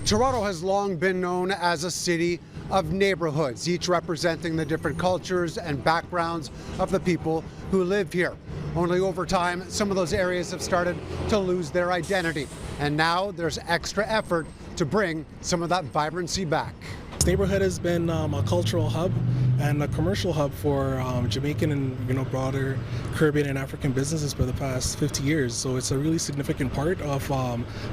Toronto has long been known as a city of neighborhoods, each representing the different cultures and backgrounds of the people who live here. Only over time, some of those areas have started to lose their identity, and now there's extra effort to bring some of that vibrancy back. This neighborhood has been a cultural hub and a commercial hub for Jamaican and broader Caribbean and African businesses for the past 50 years. So it's a really significant part of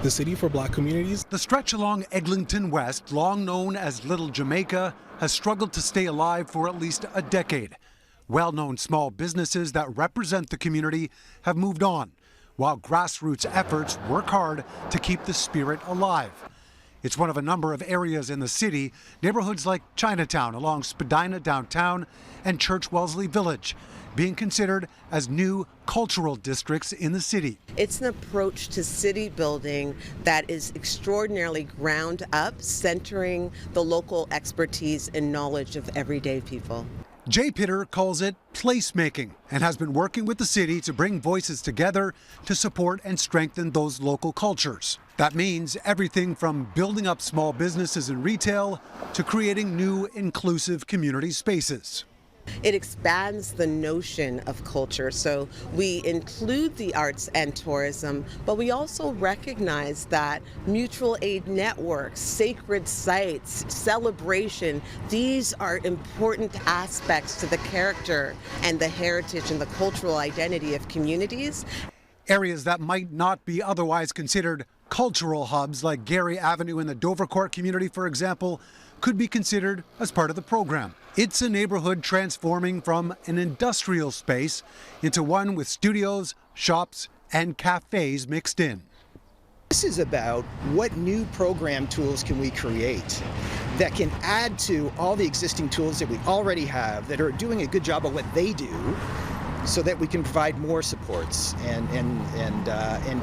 the city for Black communities. The stretch along Eglinton West, long known as Little Jamaica, has struggled to stay alive for at least a decade. Well-known small businesses that represent the community have moved on, while grassroots efforts work hard to keep the spirit alive. It's one of a number of areas in the city, neighborhoods like Chinatown along Spadina downtown and Church-Wellesley Village, being considered as new cultural districts in the city. It's an approach to city building that is extraordinarily ground up, centering the local expertise and knowledge of everyday people. Jay Pitter calls it placemaking and has been working with the city to bring voices together to support and strengthen those local cultures. That means everything from building up small businesses and retail to creating new inclusive community spaces. It expands the notion of culture, so we include the arts and tourism, but we also recognize that mutual aid networks, sacred sites, celebration, these are important aspects to the character and the heritage and the cultural identity of communities. Areas that might not be otherwise considered cultural hubs, like Gary Avenue in the Dovercourt community, for example, could be considered as part of the program. It's a neighborhood transforming from an industrial space into one with studios, shops, and cafes mixed in. This is about what new program tools can we create that can add to all the existing tools that we already have that are doing a good job of what they do, so that we can provide more supports and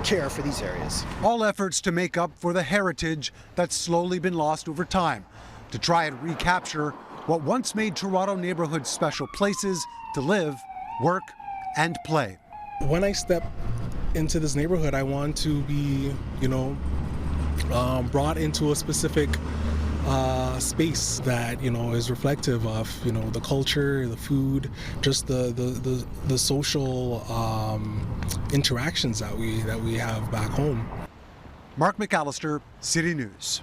care for these areas. All efforts to make up for the heritage that's slowly been lost over time, to try and recapture what once made Toronto neighborhoods special places to live, work, and play. When I step into this neighborhood, I want to be, brought into a specific space that is reflective of the culture, the food, just the social interactions that we have back home. Mark McAllister, City News.